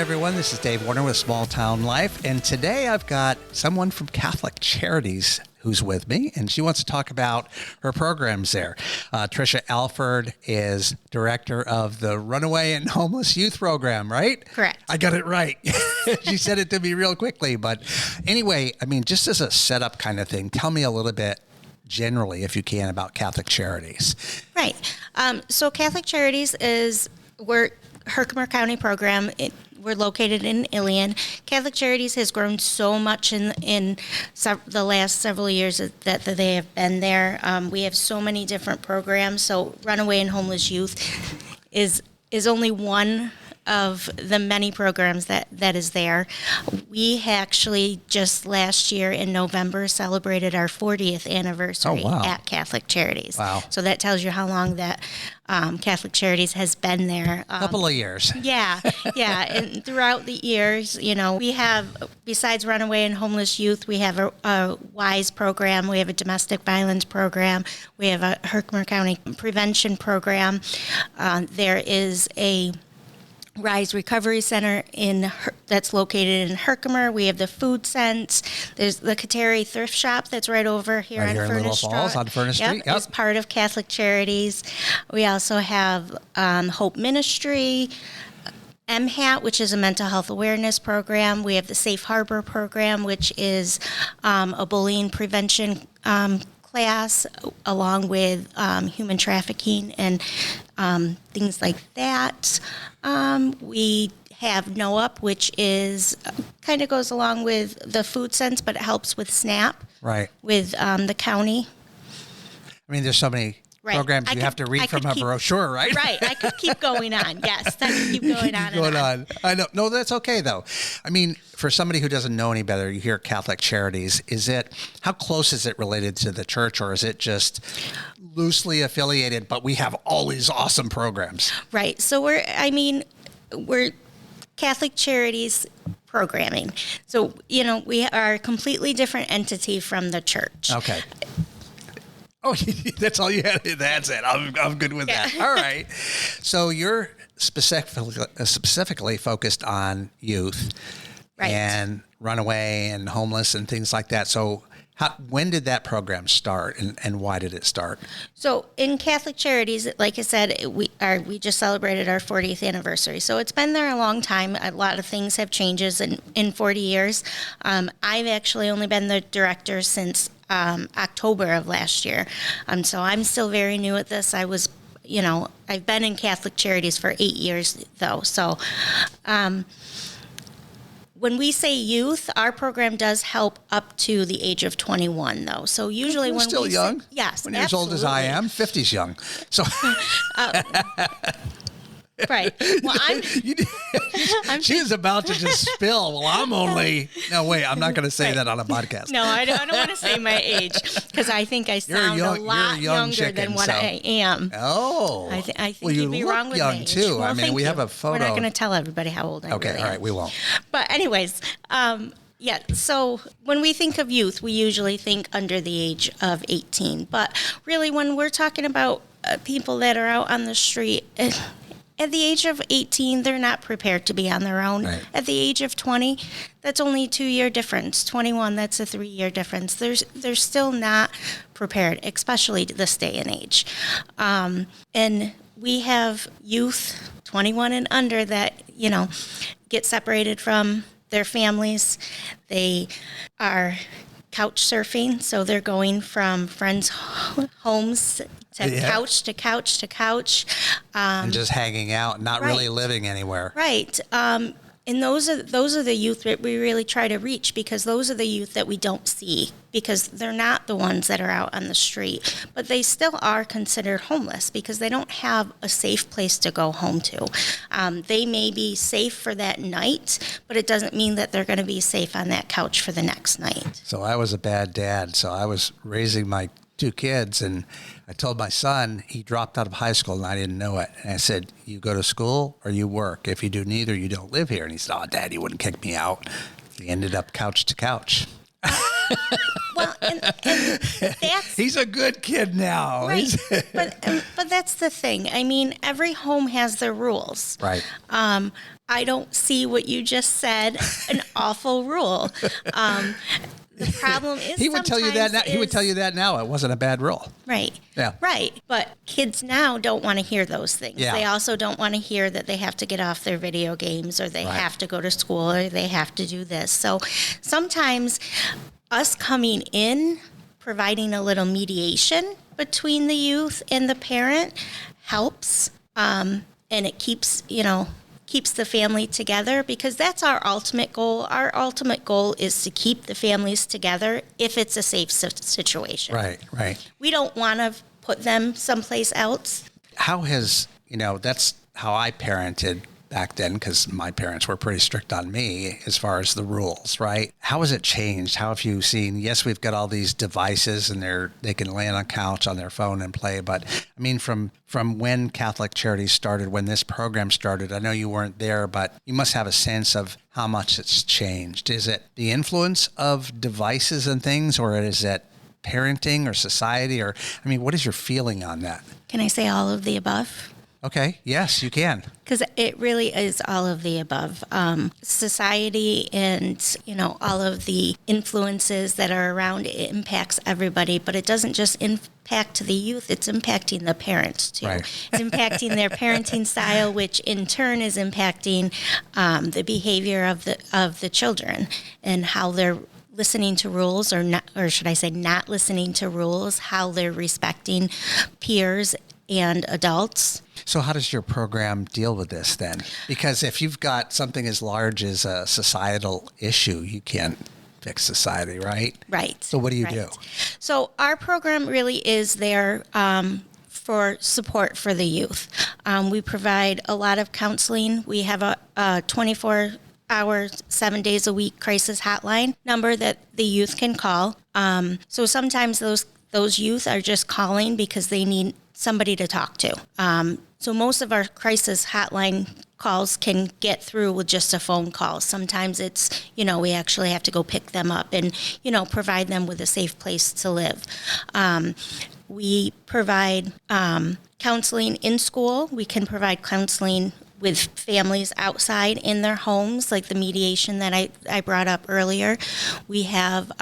everyone. This is Dave Warner with Small Town Life, and today I've got someone from Catholic Charities who's with me, and she wants to talk about her programs there. Tricia Alford is director of the Runaway and Homeless Youth Program, right? Correct. I got it right. She said it to me real quickly, but anyway, I mean, just as a setup kind of thing, tell me a little bit generally, if you can, about Catholic Charities. Right. So Catholic Charities we're Herkimer County program. We're located in Ilion. Catholic Charities has grown so much in the last several years that they have been there. We have so many different programs. So Runaway and Homeless Youth is only one of the many programs that is there. We actually just last year in November celebrated our 40th anniversary at Catholic Charities. Wow. So that tells you how long that Catholic Charities has been there. A couple of years. Yeah. And throughout the years, we have, besides Runaway and Homeless Youth, we have a WISE program, we have a domestic violence program, we have a Herkimer County prevention program. There is a Rise Recovery Center that's located in Herkimer. We have the Food Sense. There's the Kateri Thrift Shop that's right over here on Furnace Street. On Furnace Street. Yep. It's part of Catholic Charities. We also have Hope Ministry, MHAT, which is a mental health awareness program. We have the Safe Harbor program, which is a bullying prevention class, along with human trafficking and things like that. We have NOUP, which is kind of goes along with the Food Sense, but it helps with SNAP. Right. With the county. I mean, there's so many programs you have to read from a brochure, right? Right. I could keep going on. Yes, I could keep going on. I know. No, that's okay, though. I mean, for somebody who doesn't know any better, you hear Catholic Charities. How close is it related to the church, or is it just loosely affiliated, but we have all these awesome programs? Right. So we're Catholic Charities programming. So, we are a completely different entity from the church. Okay. Oh, that's all you had? That's it. I'm good with that. All right. So you're specifically focused on youth, right, and runaway and homeless and things like that. So when did that program start, and why did it start? So in Catholic Charities, like I said, we just celebrated our 40th anniversary. So it's been there a long time. A lot of things have changed in 40 years. I've actually only been the director since October of last year. So I'm still very new at this. I've been in Catholic Charities for 8 years, though. So when we say youth, our program does help up to the age of 21, though. So usually when still young. Yes, when you're as old as I am, 50's young. So. Right. Well, she was about to just spill. Well, I'm only. No, wait. I'm not going to say that on a podcast. No, I don't want to say my age, because I think I sound a lot younger than what I am. Oh. I think you'd be wrong with young me. Too. Well, I mean, we have a photo. We're not going to tell everybody how old I really am. Okay. All right. We won't. But anyways, yeah, so when we think of youth, we usually think under the age of 18. But really, when we're talking about people that are out on the street, at the age of 18, they're not prepared to be on their own. Right. At the age of 20, that's only a 2-year difference. 21, that's a 3-year difference. They're still not prepared, especially this day and age. And we have youth 21 and under that, get separated from their families. They are couch surfing, so they're going from friends' homes to couch to couch to couch. And just hanging out, not really living anywhere. Right. And those are the youth that we really try to reach, because those are the youth that we don't see, because they're not the ones that are out on the street, but they still are considered homeless because they don't have a safe place to go home to. They may be safe for that night, but it doesn't mean that they're going to be safe on that couch for the next night. So I was a bad dad. So I was raising my 2 kids, and I told my son, he dropped out of high school and I didn't know it. And I said, you go to school or you work. If you do neither, you don't live here. And he said, oh, Dad, you wouldn't kick me out. He ended up couch to couch. Well, and that's... He's a good kid now. Right. But that's the thing. I mean, every home has their rules. Right. I don't see what you just said, an awful rule. The problem is He would tell you that now. He would tell you that now. It wasn't a bad rule. Right. Yeah. Right. But kids now don't want to hear those things. Yeah. They also don't want to hear that they have to get off their video games or they Right. have to go to school or they have to do this. So sometimes us coming in, providing a little mediation between the youth and the parent helps. And it keeps the family together, because that's our ultimate goal. Our ultimate goal is to keep the families together if it's a safe situation. Right, right. We don't want to put them someplace else. How has, that's how I parented back then, because my parents were pretty strict on me as far as the rules, right? How has it changed? How have you seen, yes, we've got all these devices and they can lay on a couch on their phone and play, but I mean, from when Catholic Charities started, when this program started, I know you weren't there, but you must have a sense of how much it's changed. Is it the influence of devices and things, or is it parenting or society, or, I mean, what is your feeling on that? Can I say all of the above? Okay. Yes, you can. Because it really is all of the above. Society and, all of the influences that are around, it impacts everybody, but it doesn't just impact the youth, it's impacting the parents too. Right. It's impacting their parenting style, which in turn is impacting the behavior of the children and how they're listening to rules, or not, or should I say not listening to rules, how they're respecting peers and adults. So how does your program deal with this then? Because if you've got something as large as a societal issue, you can't fix society, right? Right. So what do you do? So our program really is there for support for the youth. We provide a lot of counseling. We have a 24-hour, 7 days a week crisis hotline number that the youth can call. So sometimes those youth are just calling because they need somebody to talk to. So most of our crisis hotline calls can get through with just a phone call. Sometimes it's, we actually have to go pick them up and, provide them with a safe place to live. We provide counseling in school. We can provide counseling with families outside in their homes, like the mediation that I brought up earlier. We have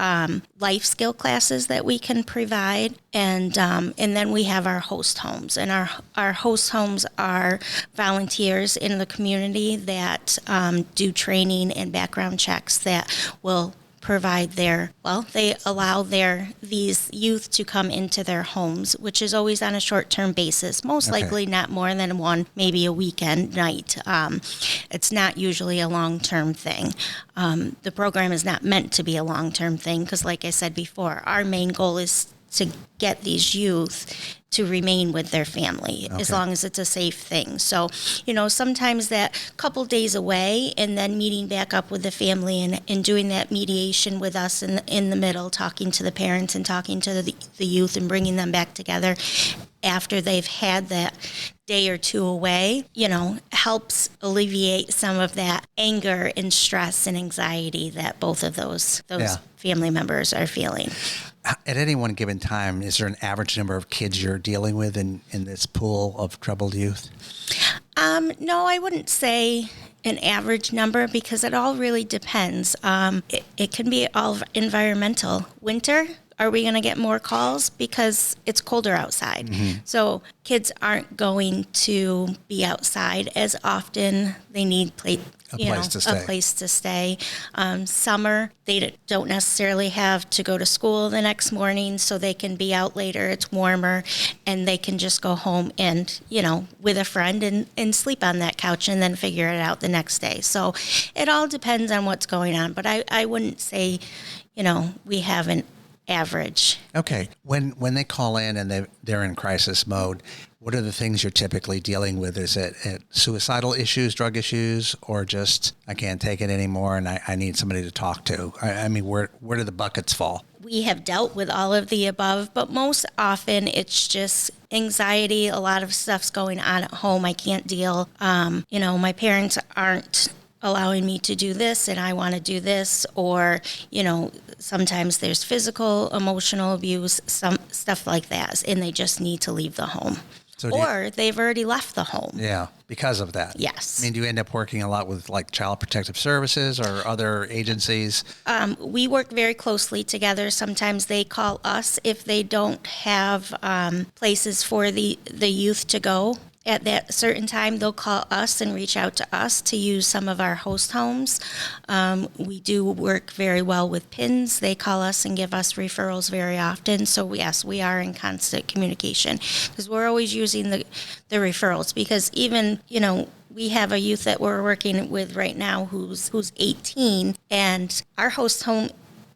life skill classes that we can provide, and then we have our host homes. And our host homes are volunteers in the community that do training and background checks that will provide they allow these youth to come into their homes, which is always on a short-term basis, most likely not more than one, maybe a weekend night. It's not usually a long-term thing. The program is not meant to be a long-term thing because, like I said before, our main goal is to get these youth to remain with their family as long as it's a safe thing. So, sometimes that couple days away and then meeting back up with the family and doing that mediation with us in the middle, talking to the parents and talking to the youth and bringing them back together after they've had that day or two away, helps alleviate some of that anger and stress and anxiety that both of those family members are feeling. At any one given time, is there an average number of kids you're dealing with in this pool of troubled youth? No, I wouldn't say an average number because it all really depends. It can be all environmental. Winter, are we going to get more calls because it's colder outside? Mm-hmm. So kids aren't going to be outside as often. They need a place to stay. Summer, they don't necessarily have to go to school the next morning, so they can be out later. It's warmer, and they can just go home and, with a friend and sleep on that couch and then figure it out the next day. So it all depends on what's going on. But I wouldn't say, we have an average. Okay. When they call in and they're in crisis mode, what are the things you're typically dealing with? Is it suicidal issues, drug issues, or just I can't take it anymore and I need somebody to talk to? I mean, where do the buckets fall? We have dealt with all of the above, but most often it's just anxiety. A lot of stuff's going on at home. I can't deal. My parents aren't allowing me to do this and I want to do this, or, sometimes there's physical, emotional abuse, some stuff like that, and they just need to leave the home. So or they've already left the home. Yeah, because of that. Yes. I mean, do you end up working a lot with like Child Protective Services or other agencies? We work very closely together. Sometimes they call us if they don't have places for the youth to go. At that certain time, they'll call us and reach out to us to use some of our host homes. We do work very well with PINs. They call us and give us referrals very often. So yes, we are in constant communication because we're always using the referrals because even, we have a youth that we're working with right now who's 18, and our host home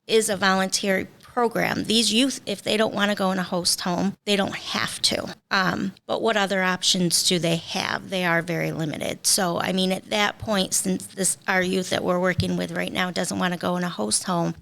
is a volunteer program. These youth, if they don't want to go in a host home, they don't have to. But what other options do they have? They are very limited. So, I mean, at that point, since our youth that we're working with right now doesn't want to go in a host home,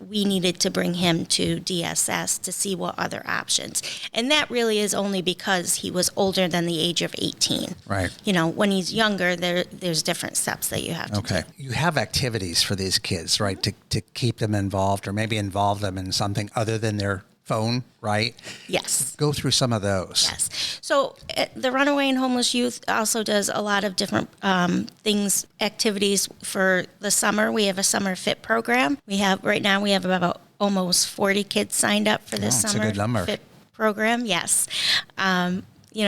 we needed to bring him to DSS to see what other options. And that really is only because he was older than the age of 18. Right. When he's younger, there's different steps that you have to take. You have activities for these kids, right, to keep them involved or maybe involve them in something other than their phone, right? Yes. Go through some of those. Yes. So the Runaway and Homeless Youth also does a lot of different activities for the summer. We have a summer fit program. Right now we have about almost 40 kids signed up for this summer that's a good number. fit program. Yes. We're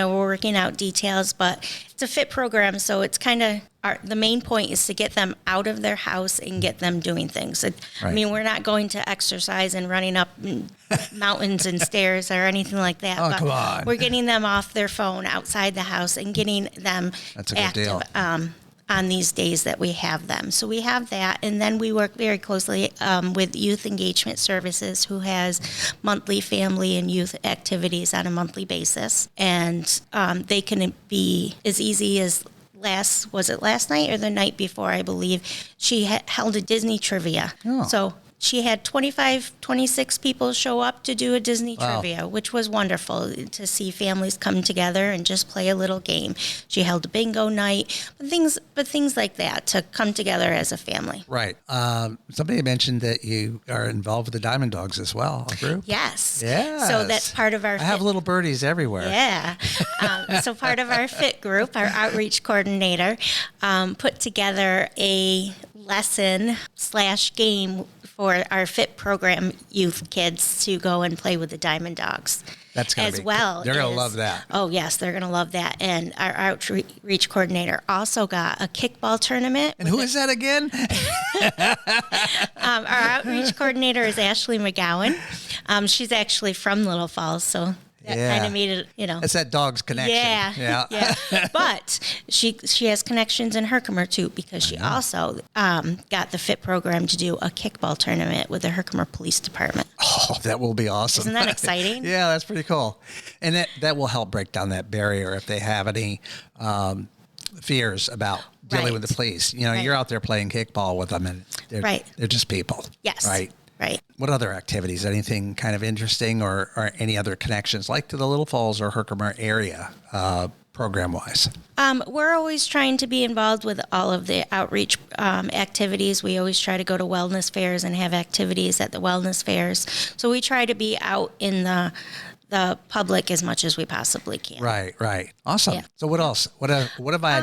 working out details, but it's a fit program, so it's kind of the main point is to get them out of their house and get them doing things. I mean, we're not going to exercise and running up mountains and stairs or anything like that. Oh, but come on. We're getting them off their phone outside the house and getting them That's a good active. deal. On these days that we have them. So we have that, and then we work very closely with Youth Engagement Services, who has monthly family and youth activities on a monthly basis. And they can be as easy as last night or the night before, I believe, she held a Disney trivia. Oh. So she had 26 people show up to do a Disney trivia, which was wonderful to see families come together and just play a little game. She held a bingo night, but things like that to come together as a family. Right. Somebody mentioned that you are involved with the Diamond Dogs as well, a group? Yes. Yes. So that's part of our I have little birdies everywhere. Yeah. So part of our FIT group, our outreach coordinator, put together a lesson/game for our FIT program youth kids to go and play with the Diamond Dogs. That's going to as be well. They're going to love that. Oh, yes, they're going to love that. And our outreach coordinator also got a kickball tournament. And who is that again? Our outreach coordinator is Ashley McGowan. She's actually from Little Falls, so that kind of made it, It's that dog's connection. Yeah. But she has connections in Herkimer, too, because she also got the FIT program to do a kickball tournament with the Herkimer Police Department. Oh, that will be awesome. Isn't that exciting? Yeah, that's pretty cool. And that will help break down that barrier if they have any fears about dealing with the police. You're out there playing kickball with them, and they're just people. Yes. Right. Right. What other activities? Anything kind of interesting or any other connections like to the Little Falls or Herkimer area program-wise? We're always trying to be involved with all of the outreach activities. We always try to go to wellness fairs and have activities at the wellness fairs. So we try to be out in the public as much as we possibly can. Right. Awesome. Yeah. So what else? What have I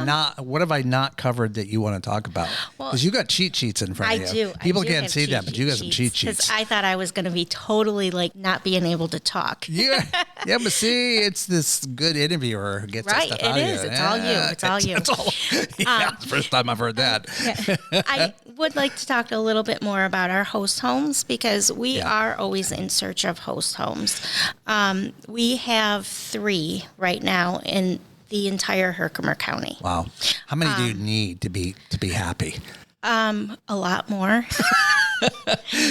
not covered that you want to talk about? Because you got cheat sheets in front of you. People can't see them, but you got some cheat sheets. Because I thought I was going to be totally not being able to talk. Yeah, but see, it's this good interviewer who gets right. Stuff out It of is. you. It's all you. It's all you. It's the first time I've heard that. I would like to talk a little bit more about our host homes because we are always in search of host homes. We have 3 right now in the entire Herkimer County. Wow. How many do you need to be happy? A lot more.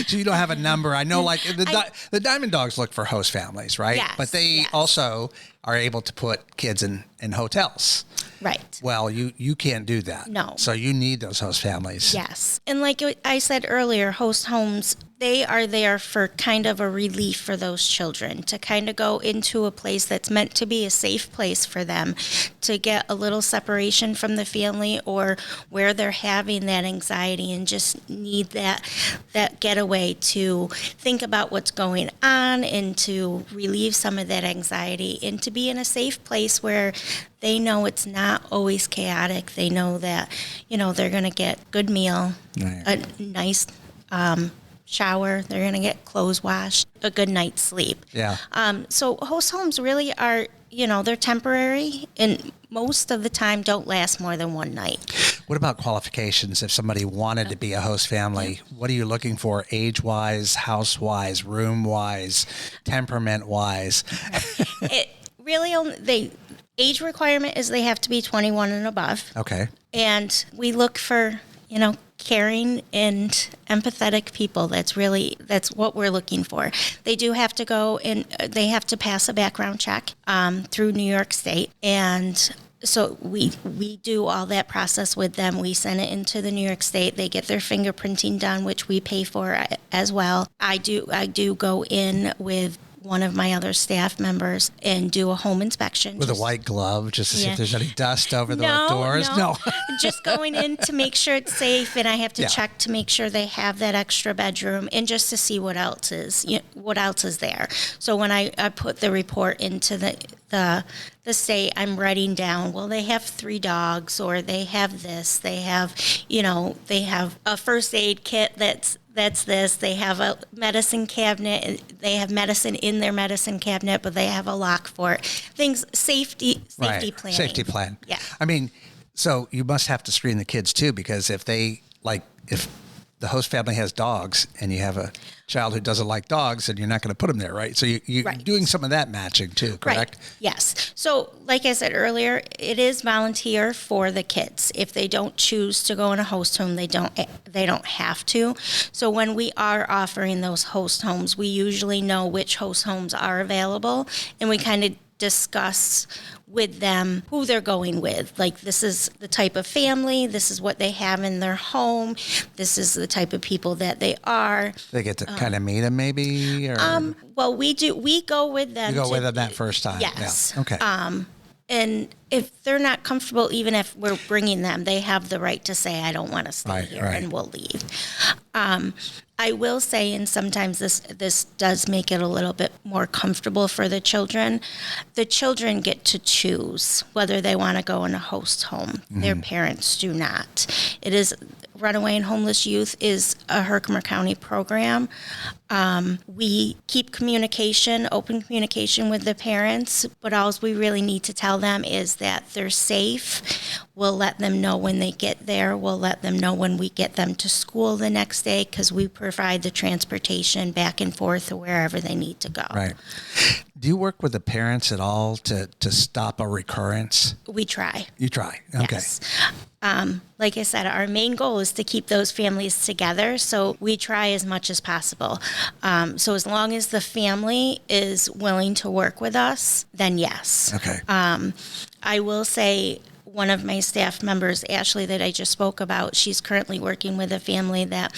So you don't have a number. I know the Diamond Dogs look for host families, right? Yes, but they also are able to put kids in hotels. Right. Well, you can't do that. No. So you need those host families. Yes. And like I said earlier, host homes, they are there for kind of a relief for those children, to kind of go into a place that's meant to be a safe place for them, to get a little separation from the family, or where they're having that anxiety and just need that getaway to think about what's going on and to relieve some of that anxiety, and to be in a safe place where they know it's not always chaotic. They know that, they're going to get good meal, Right. a nice shower, they're going to get clothes washed, a good night's sleep. Yeah. So host homes really are, they're temporary, and most of the time don't last more than one night. What about qualifications? If somebody wanted to be a host family, what are you looking for age-wise, house-wise, room-wise, temperament-wise? It really the age requirement is they have to be 21 and above. Okay. And we look for, caring and empathetic people. That's what we're looking for. They do have to go and they have to pass a background check through New York State. And so we do all that process with them. We send it into the New York State. They get their fingerprinting done, which we pay for as well. I do go in with one of my other staff members and do a home inspection. With a white glove, just to see if there's any dust over the doors? No. Just going in to make sure it's safe, and I have to Yeah. check to make sure they have that extra bedroom, and just to see what else is there. So when I put the report into the state, I'm writing down, well, they have 3 dogs, or they have this, they have a first aid kit that's this. They have a medicine cabinet. They have medicine in their medicine cabinet, but they have a lock for it. Things, safety Right. planning. Safety plan. Yeah. I mean, so you must have to screen the kids too, because if the host family has dogs and you have a child who doesn't like dogs, and you're not going to put them there, right? So you're Right. doing some of that matching too, correct? Right. Yes. So, like I said earlier, it is volunteer for the kids. If they don't choose to go in a host home, they don't have to. So when we are offering those host homes, we usually know which host homes are available, and we kind of discuss with them who they're going with. Like, this is the type of family, this is what they have in their home, this is the type of people that they are. They get to kind of meet them maybe? Or? Well, we go with them. You go with them that first time? Yes. Yeah. Okay. And if they're not comfortable, even if we're bringing them, they have the right to say, I don't want to stay here, right. and we'll leave. I will say, and sometimes this does make it a little bit more comfortable for the children. The children get to choose whether they want to go in a host home. Mm-hmm. Their parents do not. It is Runaway and Homeless Youth is a Herkimer County program. We keep open communication with the parents, but all we really need to tell them is that they're safe. We'll let them know when they get there. We'll let them know when we get them to school the next day, because we provide the transportation back and forth to wherever they need to go. Right. Do you work with the parents at all to stop a recurrence? We try. You try. Okay. Yes. Like I said, our main goal is to keep those families together, so we try as much as possible. So as long as the family is willing to work with us, then yes. Okay. I will say, one of my staff members, Ashley, that I just spoke about, she's currently working with a family that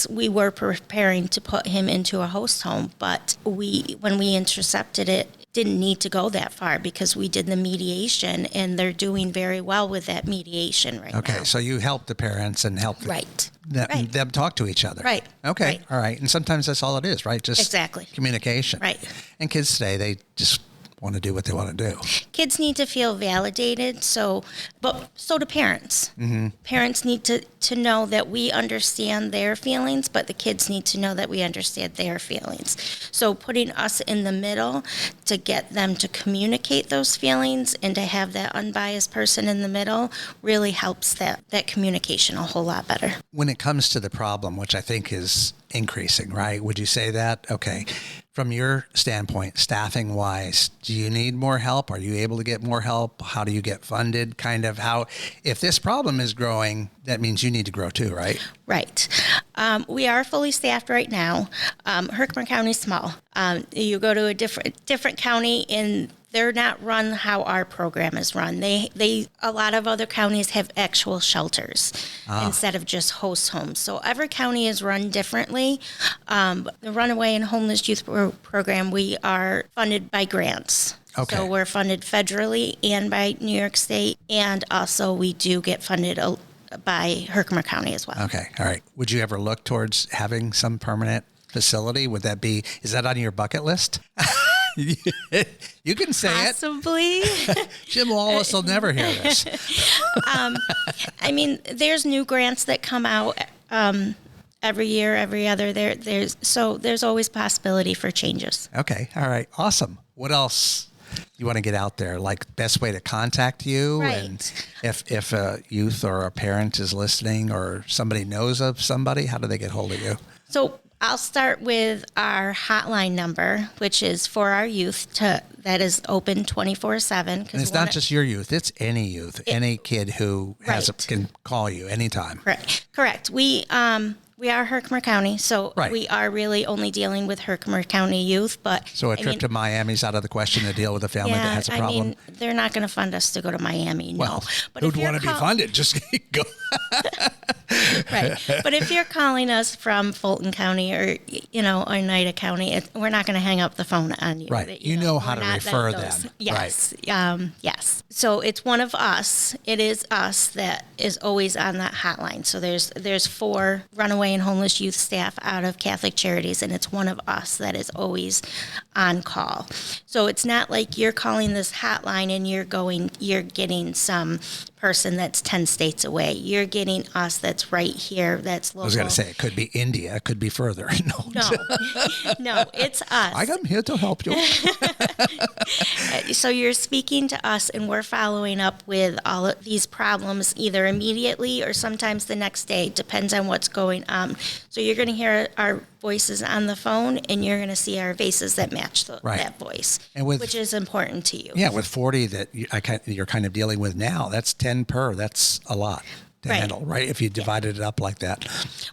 we were preparing to put him into a host home, but when we intercepted it, didn't need to go that far, because we did the mediation, and they're doing very well with that mediation right now. Okay, so you help the parents and help them talk to each other. Right. Okay, Right. all right. And sometimes that's all it is, right? Just Exactly. communication. Right. And kids today, they just want to do what they want to do. Kids need to feel validated, so do parents. Mm-hmm. Parents need to know that we understand their feelings, but the kids need to know that we understand their feelings. So putting us in the middle to get them to communicate those feelings and to have that unbiased person in the middle really helps that communication a whole lot better. When it comes to the problem, which I think is increasing, right? Would you say that? Okay. From your standpoint, staffing wise, do you need more help? Are you able to get more help? How do you get funded? Kind of how, if this problem is growing, that means you need to grow too, right? Right. We are fully staffed right now. Herkimer County is small. You go to a different county, and they're not run how our program is run. They a lot of other counties have actual shelters instead of just host homes. So every county is run differently. The Runaway and Homeless Youth Program, we are funded by grants. Okay. So we're funded federally and by New York State, and also we do get funded by Herkimer County as well. Okay. All right. Would you ever look towards having some permanent facility? Is that on your bucket list? You can say Possibly. it. Jim Wallace will never hear this. I mean, there's new grants that come out every year, every other. There's always possibility for changes. Okay. All right. Awesome. What else you want to get out there? Like best way to contact you? Right. And if a youth or a parent is listening or somebody knows of somebody, how do they get hold of you? So I'll start with our hotline number, which is for our youth that is open 24/7. And it's not just your youth; it's any youth, any kid who can call you anytime. Correct. We are Herkimer County, so we are really only dealing with Herkimer County youth. But so a trip to Miami's out of the question to deal with a family that has a problem. I mean, they're not going to fund us to go to Miami. Well, no. But who'd want to be funded? Just go. Right. But if you're calling us from Fulton County or Oneida County, we're not going to hang up the phone on you. Right. You know how to refer them. Yes. Right. Yes. So it's one of us. It is us that is always on that hotline. So there's 4 Runaway and Homeless Youth staff out of Catholic Charities, and it's one of us that is always on call. So it's not like you're calling this hotline and you're getting some person that's 10 states away. You're getting us that's right here, that's local. I was going to say, it could be India, it could be further. No, it's us. I'm here to help you. So you're speaking to us, and we're following up with all of these problems either immediately or sometimes the next day, depends on what's going on. So you're going to hear our voices on the phone, and you're going to see our faces that match that voice, which is important to you. Yeah, with 40 that you're kind of dealing with now, that's 10 per. That's a lot to handle, right? If you divided it up like that.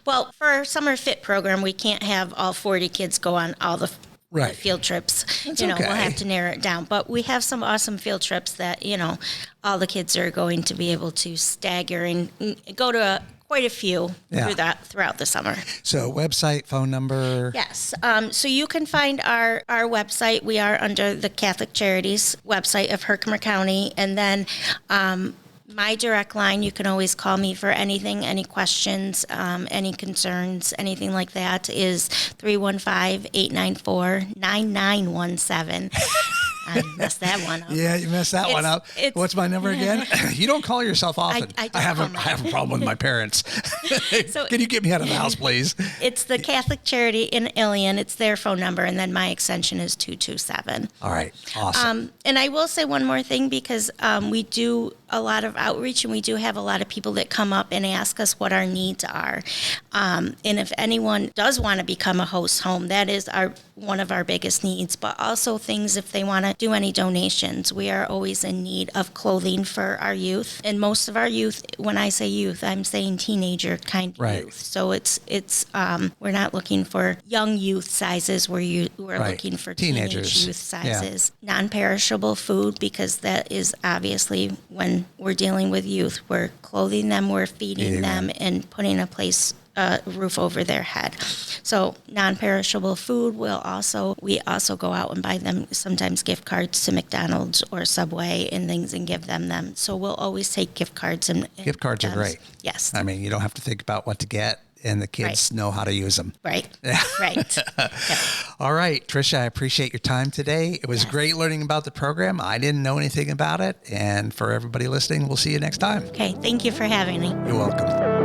Well, for our summer fit program, we can't have all 40 kids go on all the field trips. That's We'll have to narrow it down. But we have some awesome field trips that, all the kids are going to be able to stagger and go to quite a few throughout the summer. So website, phone number? Yes. So you can find our website. We are under the Catholic Charities website of Herkimer County. And then my direct line, you can always call me for anything, any questions, any concerns, anything like that, is 315-894-9917. I messed that one up. Yeah, you messed that one up. What's my number again? You don't call yourself often. I have a problem with my parents. So can you get me out of the house, please? It's the Catholic Charity in Ilion. It's their phone number, and then my extension is 227. All right. Awesome. And I will say one more thing, because we do a lot of outreach, and we do have a lot of people that come up and ask us what our needs are. And if anyone does want to become a host home, that is one of our biggest needs, but also things if they want to do any donations. We are always in need of clothing for our youth. And most of our youth, when I say youth, I'm saying teenager kind of youth. So it's we're not looking for young youth sizes. We're looking for teenage youth sizes. Yeah. Non-perishable food, because that is obviously when we're dealing with youth, we're clothing them, we're feeding them, and putting a roof over their head. So non-perishable food we also go out and buy them sometimes gift cards to McDonald's or Subway and things and give them. So we'll always take gift cards. And gift cards are great. Yes. I mean, you don't have to think about what to get, and the kids know how to use them. Right. Right. Yep. All right, Tricia, I appreciate your time today. It was great learning about the program. I didn't know anything about it. And for everybody listening, we'll see you next time. Okay. Thank you for having me. You're welcome.